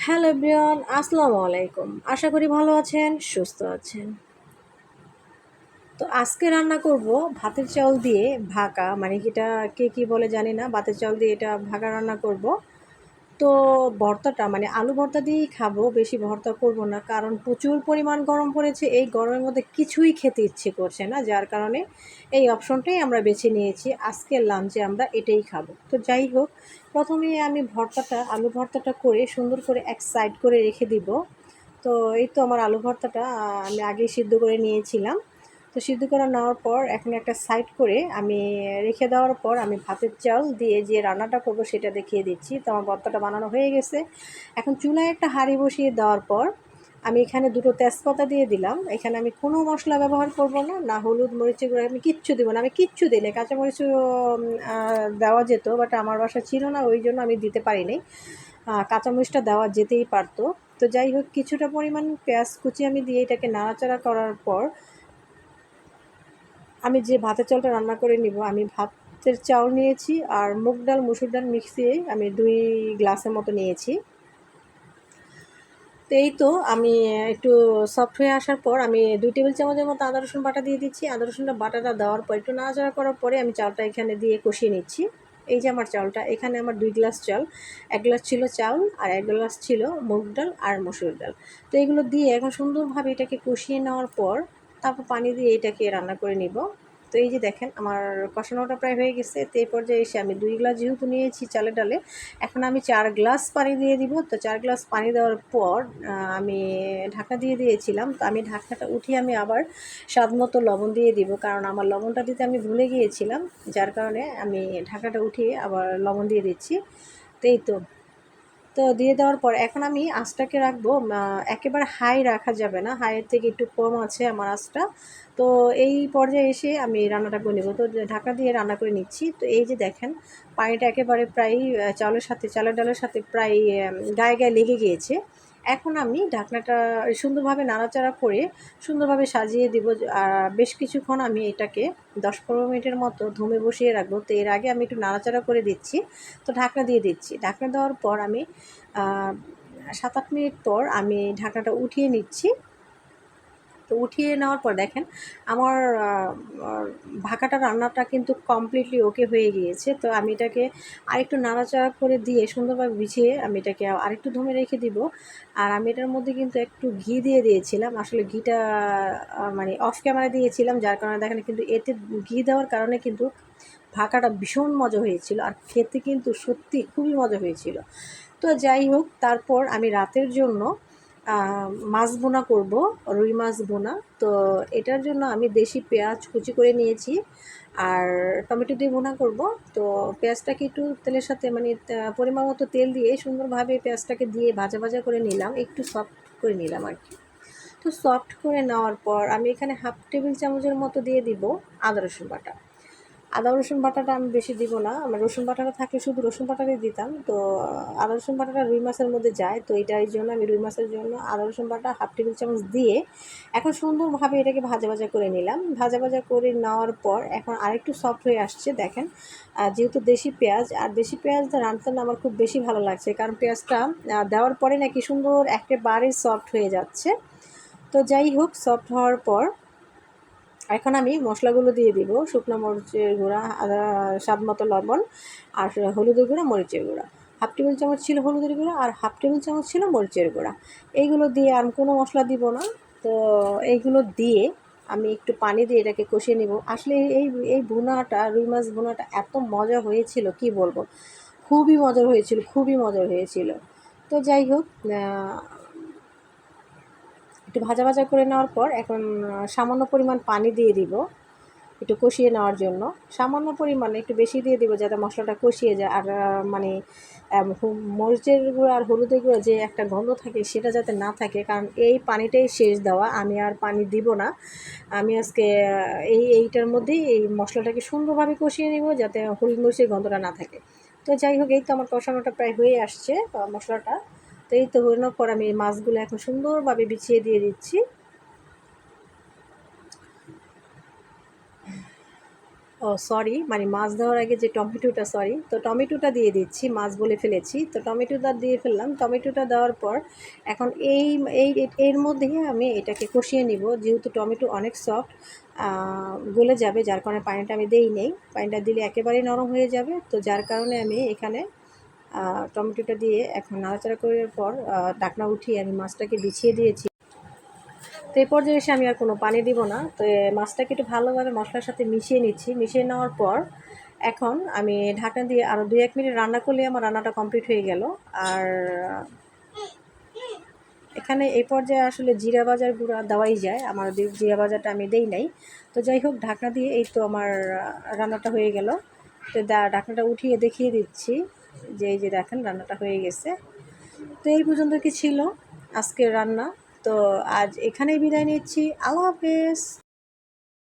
Hello everyone, আসসালামু আলাইকুম। আশা করি ভালো আছেন, সুস্থ আছেন। তো আজকে রান্না করব ভাতের চাল দিয়ে ভাকা, মানে এটা কে কী বলে জানি না। ভাতের চাল দিয়ে এটা ভাকা রান্না করব। তো ভর্তাটা মানে আলু ভর্তা দিয়েই খাবো, বেশি ভর্তা করব না, কারণ প্রচুর পরিমাণ গরম পড়েছে। এই গরমের মধ্যে কিছুই খেতে ইচ্ছে করছে না, যার কারণে এই অপশনটাই আমরা বেছে নিয়েছি। আজকের লাঞ্চে আমরা এটাই খাবো। তো যাই হোক, প্রথমে আমি আলু ভর্তাটা করে সুন্দর করে এক সাইড করে রেখে দিব। তো এই তো আমার আলু ভর্তাটা আমি আগেই সিদ্ধ করে নিয়েছিলাম। তো সিদ্ধ করে নেওয়ার পর এখন একটা সাইড করে আমি রেখে দেওয়ার পর আমি ভাতের চাল দিয়ে যে রান্নাটা করবো সেটা দেখিয়ে দিচ্ছি। তো আমার ভর্তাটা বানানো হয়ে গেছে। এখন চুলায় একটা হাঁড়ি বসিয়ে দেওয়ার পর আমি এখানে দুটো তেজপাতা দিয়ে দিলাম। এখানে আমি কোনো মশলা ব্যবহার করব না, না হলুদ মরিচের গুঁড়ো, আমি কিচ্ছু দেবো না। আমি কিচ্ছু দিই না, কাঁচামরিচও দেওয়া যেত, বাট আমার বাসা ছিল না, ওই জন্য আমি দিতে পারিনি। কাঁচামরিচটা দেওয়া যেতেই পারতো। তো যাই হোক, কিছুটা পরিমাণ পেঁয়াজ কুচি আমি দিয়ে এটাকে নাড়াচাড়া করার পর আমি যে ভাতের চালটা রান্না করে নিব, আমি ভাতের চাল নিয়েছি আর মুগ ডাল মসুর ডাল মিক্সিয়ে আমি 2 গ্লাসের মতো নিয়েছি। তো এই তো আমি একটু সফট হয়ে আসার পর আমি 2 টেবিল চামচের মতো আদা রসুন বাটা দিয়ে দিচ্ছি। আদা রসুনটা বাটাটা দেওয়ার পর একটু নাড়াচাড়া করার পরে আমি চালটা এখানে দিয়ে কষিয়ে নিচ্ছি। এই যে আমার চালটা, এখানে আমার 2 গ্লাস চাল, 1 গ্লাস ছিল চাল আর 1 গ্লাস ছিল মুগ ডাল আর মসুর ডাল। তো এগুলো দিয়ে এখন সুন্দরভাবে এটাকে কষিয়ে নেওয়ার পর তারপর পানি দিয়ে এটাকে রান্না করে নিব। তো এই যে দেখেন আমার কষানোটা প্রায় হয়ে গেছে। তো এই পর্যায়ে এসে আমি 2 গ্লাস যেহেতু নিয়েছি চালে ডালে, এখন আমি 4 গ্লাস পানি দিয়ে দিব। তো 4 গ্লাস পানি দেওয়ার পর আমি ঢাকা দিয়ে দিয়েছিলাম। তো আমি ঢাকনাটা উঠিয়ে আমি আবার স্বাদ মতো লবণ দিয়ে দিব, কারণ আমার লবণটা দিতে আমি ভুলে গিয়েছিলাম, যার কারণে আমি ঢাকাটা উঠিয়ে আবার লবণ দিয়ে দিচ্ছি। তো এই তো তো দিয়ে দেওয়ার পর এখন আমি আঁচটাকে রাখবো, একেবারে হাই রাখা যাবে না, হাইয়ের থেকে একটু কম আছে আমার আঁচটা। তো এই পর্যায়ে এসে আমি রান্নাটা করে নেব। তো ঢাকা দিয়ে রান্না করে নিচ্ছি। তো এই যে দেখেন পানিটা একেবারে প্রায় চালের ডালের সাথে প্রায় গায়ে গায়ে লেগে গিয়েছে। এখন আমি ঢাকনাটা সুন্দরভাবে নাড়াচাড়া করে সুন্দরভাবে সাজিয়ে দিব। বেশ কিছুক্ষণ আমি এটাকে 10-15 মিনিটের মতো দমে বসিয়ে রাখবো। তো এর আগে আমি একটু নাড়াচাড়া করে দিচ্ছি। তো ঢাকনা দিয়ে দিচ্ছি। ঢাকনা দেওয়ার পর আমি 7-8 মিনিট পর আমি ঢাকনাটা উঠিয়ে নিচ্ছি। তো উঠিয়ে নেওয়ার পর দেখেন আমার ভাকাটা রান্নাটা কিন্তু কমপ্লিটলি ওকে হয়ে গিয়েছে। তো আমি এটাকে আরেকটু নাড়াচাড়া করে দিয়ে সুন্দরভাবে বিছিয়ে আমি এটাকে আরেকটু দমে রেখে দিব। আর আমি এটার মধ্যে কিন্তু একটু ঘি দিয়ে দিয়েছিলাম। আসলে ঘিটা মানে অফ ক্যামেরা দিয়েছিলাম, যার কারণে দেখেন কিন্তু এতে ঘি দেওয়ার কারণে কিন্তু ভাকাটা ভীষণ মজা হয়েছিল আর খেতে কিন্তু সত্যি খুবই মজা হয়েছিল। তো যাই হোক, তারপর আমি রাতের জন্য মাছ ভুনা করব, রুই মাছ ভুনা। তো এটার জন্য আমি দেশি পেঁয়াজ কুচি করে নিয়েছি আর টমেটো দিয়ে ভুনা করব। তো পেঁয়াজটাকে একটু তেলের সাথে মানে পরিমাণ মতো তেল দিয়ে সুন্দরভাবে পেঁয়াজটাকে দিয়ে ভাজা ভাজা করে নিলাম, একটু সফট করে নিলাম আর কি। তো সফট করে নেওয়ার পর আমি এখানে হাফ টেবিল চামচের মতো দিয়ে দিব আদা রসুন বাটা। আদা রসুন বাটাটা আমি বেশি দিব না, আমার রসুন বাটাটা থাকলে শুধু রসুন বাটাটাই দিতাম। তো আদা রসুন বাটাটা রুই মাছের মধ্যে যায়, তো এইটার জন্য আমি রুই মাছের জন্য আদা রসুন বাটা হাফ টেবিল চামচ দিয়ে এখন সুন্দরভাবে এটাকে ভাজা ভাজা করে নিলাম। ভাজা ভাজা করে নেওয়ার পর এখন আরেকটু সফট হয়ে আসছে দেখেন। যেহেতু দেশি পেঁয়াজ, আর দেশি পেঁয়াজটা রাঁধতে না আমার খুব বেশি ভালো লাগছে, কারণ পেঁয়াজটা দেওয়ার পরে নাকি সুন্দর একেবারে সফট হয়ে যাচ্ছে। তো যাই হোক, সফট হওয়ার পর এখন আমি মশলাগুলো দিয়ে দিব। শুকনো মরিচের গুঁড়া, স্বাদ মতো লবণ, আর হলুদের গুঁড়া, মরিচের গুঁড়া। হাফ টেবিল চামচ ছিল হলুদের গুঁড়া আর হাফ টেবিল চামচ ছিল মরিচের গুঁড়া। এইগুলো দিয়ে আর কোনো মশলা দিব না। তো এইগুলো দিয়ে আমি একটু পানি দিয়ে এটাকে কষিয়ে নিব। আসলে এই এই ভুনাটা, রুই মাছ ভুনাটা এত মজা হয়েছিল কি বলবো, খুবই মজার হয়েছিল, খুবই মজার হয়েছিল। তো যাই হোক, একটু ভাজা ভাজা করে নেওয়ার পর এখন সামান্য পরিমাণ পানি দিয়ে দিব একটু কষিয়ে নেওয়ার জন্য। সামান্য পরিমাণে একটু বেশি দিয়ে দিব যাতে মশলাটা কষিয়ে যায়, আর মানে মরিচের গুঁড়ো আর হলুদের গুঁড়ো যে একটা গন্ধ থাকে সেটা যাতে না থাকে, কারণ এই পানিটাই শেষ দেওয়া, আমি আর পানি দিব না। আমি আজকে এইটার মধ্যেই এই মশলাটাকে সুন্দরভাবে কষিয়ে নিব যাতে হলুদ মরিচের গন্ধটা না থাকে। তো যাই হোক, এই তো আমার কষানোটা প্রায় হয়ে আসছে মশলাটা। তো এই তো হওয়ার পর আমি মাছগুলো এখন সুন্দরভাবে বিছিয়ে দিয়ে দিচ্ছি। ও সরি, মানে মাছ দেওয়ার আগে যে টমেটোটা, সরি, তো টমেটোটা দিয়ে দিচ্ছি, মাছ বলে ফেলেছি, তো টমেটোটা দিয়ে ফেললাম। টমেটোটা দেওয়ার পর এখন এই এই এর মধ্যেই আমি এটাকে কষিয়ে নিব, যেহেতু টমেটো অনেক সফট, গলে যাবে, যার কারণে পানিটা আমি দেই নেই। পানিটা দিলে একেবারেই নরম হয়ে যাবে, তো যার কারণে আমি এখানে টমেটোটা দিয়ে এখন নাড়াচাড়া করার পর ঢাকনা উঠিয়ে আমি মাছটাকে বিছিয়ে দিয়েছি। তো এই পর্যায়ে এসে আমি আর কোনো পানি দিব না, তো মাছটাকে একটু ভালোভাবে মশলার সাথে মিশিয়ে নিচ্ছি। মিশিয়ে নেওয়ার পর এখন আমি ঢাকনা দিয়ে আরও 2-1 মিনিট রান্না করলে আমার রান্নাটা কমপ্লিট হয়ে গেল। আর এখানে এই পর্যায়ে আসলে জিরা ভাজার গুঁড়া দেওয়াই যায়, আমার জিরা ভাজাটা আমি দেই নাই। তো যাই হোক, ঢাকনা দিয়ে এই তো আমার রান্নাটা হয়ে গেল। তো ঢাকনাটা উঠিয়ে দেখিয়ে দিচ্ছি যে এই যে দেখেন রান্নাটা হয়ে গেছে। তো এই পর্যন্ত কি ছিল আজকের রান্না। তো আজ এখানেই বিদায় নিচ্ছি। আল্লাহ হাফেজ।